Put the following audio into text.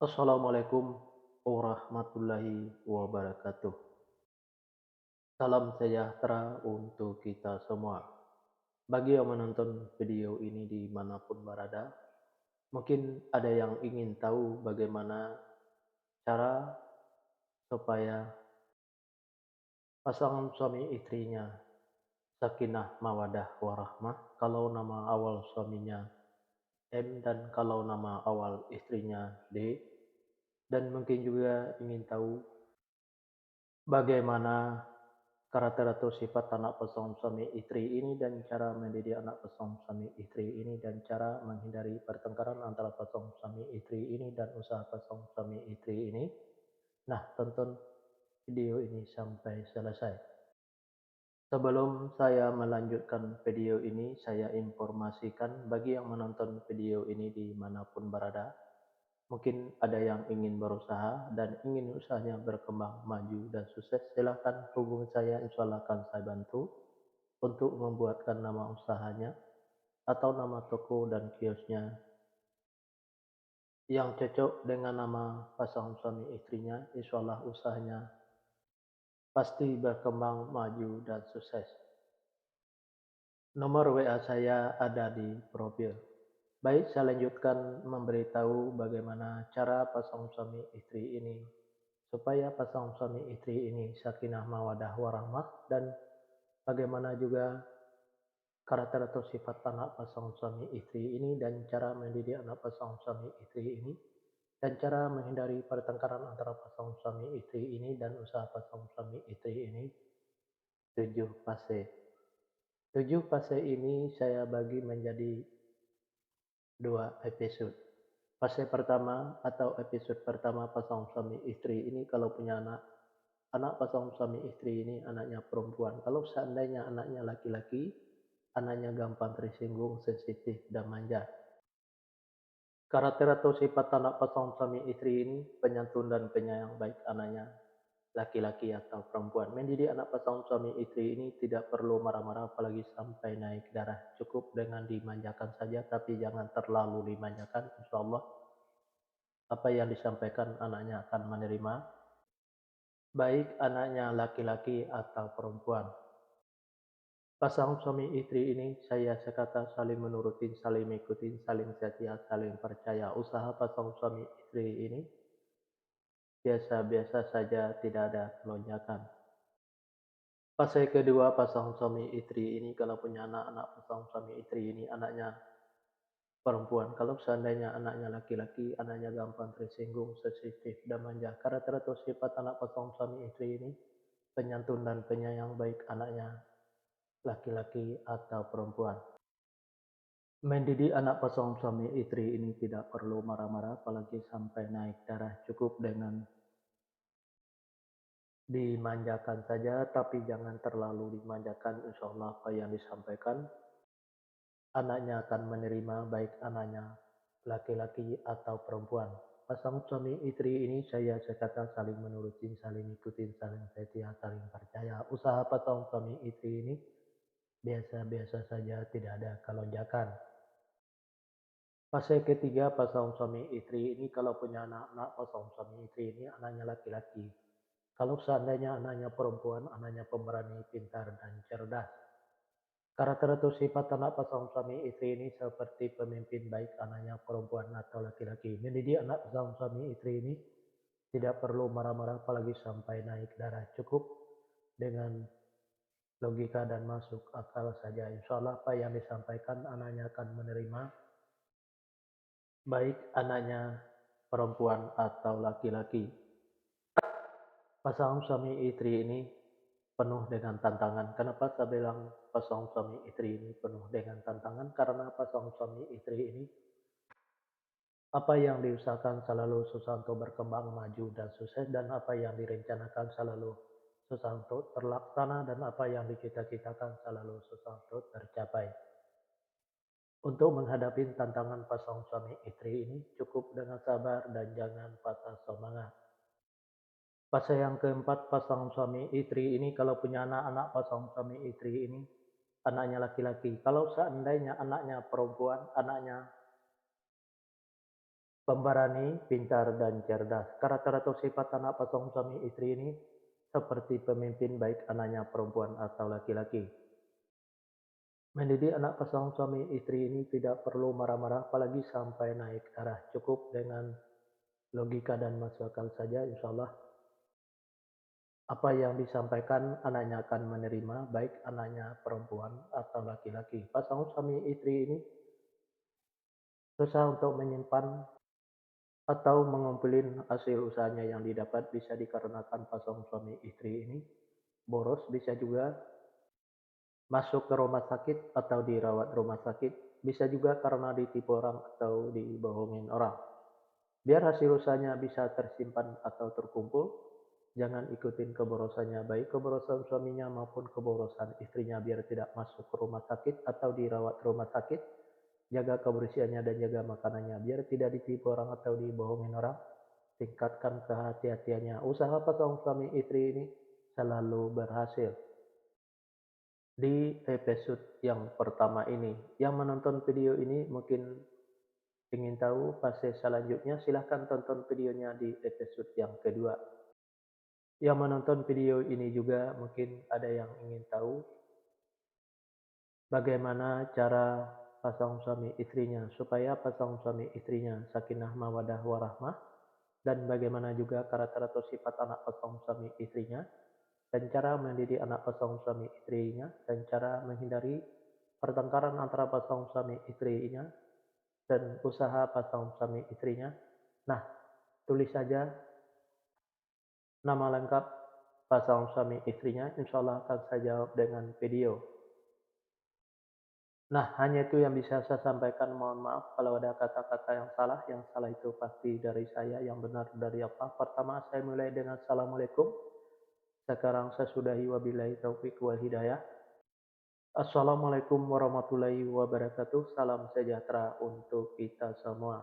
Assalamualaikum warahmatullahi wabarakatuh. Salam sejahtera untuk kita semua. Bagi yang menonton video ini dimanapun berada, mungkin ada yang ingin tahu bagaimana cara supaya pasangan suami istrinya sakinah mawadah warahmah kalau nama awal suaminya M dan kalau nama awal istrinya D, dan mungkin juga ingin tahu bagaimana karakter atau sifat anak pasangan suami istri ini dan cara mendidik anak pasangan suami istri ini dan cara menghindari pertengkaran antara pasangan suami istri ini dan usaha pasangan suami istri ini. Nah, tonton video ini sampai selesai. Sebelum saya melanjutkan video ini, saya informasikan bagi yang menonton video ini dimanapun berada, mungkin ada yang ingin berusaha dan ingin usahanya berkembang, maju, dan sukses. Silahkan hubungi saya, insya Allah akan saya bantu untuk membuatkan nama usahanya atau nama toko dan kiosnya yang cocok dengan nama pasangan suami istrinya. Insya Allah usahanya pasti berkembang, maju, dan sukses. Nomor WA saya ada di profil. Baik, saya lanjutkan memberitahu bagaimana cara pasangan suami istri ini supaya pasangan suami istri ini sakinah mawadah warahmah, dan bagaimana juga karakter atau sifat anak pasangan suami istri ini dan cara mendidik anak pasangan suami istri ini dan cara menghindari pertengkaran antara pasangan suami istri ini dan usaha pasangan suami istri ini. 7 fase. 7 fase ini saya bagi menjadi 2 episode. Fase pertama atau episode pertama pasangan suami istri ini kalau punya anak. Anak pasangan suami istri ini anaknya perempuan. Kalau seandainya anaknya laki-laki, anaknya gampang tersinggung, sensitif, dan manja. Karakter atau sifat anak pasangan suami istri ini penyantun dan penyayang, baik anaknya laki-laki atau perempuan. Mendidik anak pasangan suami istri ini tidak perlu marah-marah apalagi sampai naik darah. Cukup dengan dimanjakan saja, tapi jangan terlalu dimanjakan. Insya Allah apa yang disampaikan anaknya akan menerima, baik anaknya laki-laki atau perempuan. Pasangan suami istri ini saya sekata saling menurutin, saling mengikutin, saling setia, saling percaya. Usaha pasangan suami istri ini biasa-biasa saja, tidak ada lonjakan. Fase kedua pasangan suami istri ini kalau punya anak-anak pasangan suami istri ini anaknya perempuan. Kalau seandainya anaknya laki-laki, anaknya gampang tersinggung, sensitif, dan manja. Karakter atau sifat anak pasangan suami istri ini penyantun dan penyayang, baik anaknya laki-laki atau perempuan. Mendidik anak pasangan suami istri ini tidak perlu marah-marah apalagi sampai naik darah. Cukup dengan dimanjakan saja, tapi jangan terlalu dimanjakan. Insya Allah apa yang disampaikan anaknya akan menerima, baik anaknya laki-laki atau perempuan. Pasangan suami istri ini saya sekata saling menurutin, saling ikutin, saling setia, saling percaya. Usaha pasangan suami istri ini biasa-biasa saja, tidak ada kelonjakan. Fase ketiga pasangan suami istri ini kalau punya anak-anak pasangan suami istri ini anaknya laki-laki. Kalau seandainya anaknya perempuan, anaknya pemberani, pintar, dan cerdas. Karakter atau sifat anak pasangan suami istri ini seperti pemimpin, baik anaknya perempuan atau laki-laki. Mendidik anak pasangan suami istri ini tidak perlu marah-marah apalagi sampai naik darah. Cukup dengan logika dan masuk akal saja. Insya Allah apa yang disampaikan anaknya akan menerima, baik anaknya perempuan atau laki-laki. Pasangan suami istri ini penuh dengan tantangan. Kenapa saya bilang pasangan suami istri ini penuh dengan tantangan? Karena pasangan suami istri ini apa yang diusahakan selalu susah untuk berkembang, maju, dan sukses, dan apa yang direncanakan selalu susah untuk terlaksana, dan apa yang dicita-citakan selalu susah untuk tercapai. Untuk menghadapi tantangan pasangan suami istri ini cukup dengan sabar dan jangan patah semangat. Fase yang keempat pasangan suami istri ini kalau punya anak-anak pasangan suami istri ini anaknya laki-laki. Kalau seandainya anaknya perempuan, anaknya pemberani, pintar, dan cerdas. Karakter atau sifat anak pasangan suami istri ini seperti pemimpin baik anaknya perempuan atau laki-laki. Mendidik anak pasangan suami istri ini tidak perlu marah-marah apalagi sampai naik darah. Cukup dengan logika dan masuk akal saja insya Allah apa yang disampaikan anaknya akan menerima baik anaknya perempuan atau laki-laki. Pasangan suami istri ini susah untuk menyimpan atau mengumpulin hasil usahanya yang didapat bisa dikarenakan pasangan suami istri ini boros, bisa juga masuk ke rumah sakit atau dirawat rumah sakit, bisa juga karena ditipu orang atau dibohongin orang. Biar hasil usahanya bisa tersimpan atau terkumpul, jangan ikutin keborosannya, baik keborosan suaminya maupun keborosan istrinya biar tidak masuk ke rumah sakit atau dirawat rumah sakit. Jaga kebersihannya dan jaga makanannya biar tidak ditipu orang atau dibohongin orang. Tingkatkan kehati-hatiannya. Usaha pasangan suami istri ini selalu berhasil. Di episode yang pertama ini, yang menonton video ini mungkin ingin tahu fase selanjutnya, silahkan tonton videonya di episode yang kedua. Yang menonton video ini juga mungkin ada yang ingin tahu bagaimana cara pasangan suami istrinya supaya pasangan suami istrinya sakinah mawadah warahmah, dan bagaimana juga karakter atau sifat anak pasangan suami istrinya, dan cara mendidik anak pasangan suami istrinya, dan cara menghindari pertengkaran antara pasangan suami istrinya, dan usaha pasangan suami istrinya. Nah, tulis saja nama lengkap pasangan suami istrinya, insya Allah akan saya jawab dengan video. Nah, hanya itu yang bisa saya sampaikan. Mohon maaf kalau ada kata-kata yang salah. Yang salah itu pasti dari saya, yang benar dari Allah. Pertama, saya mulai dengan Assalamualaikum. Sekarang saya sudahi wabillahi taufiq wal hidayah. Assalamualaikum warahmatullahi wabarakatuh. Salam sejahtera untuk kita semua.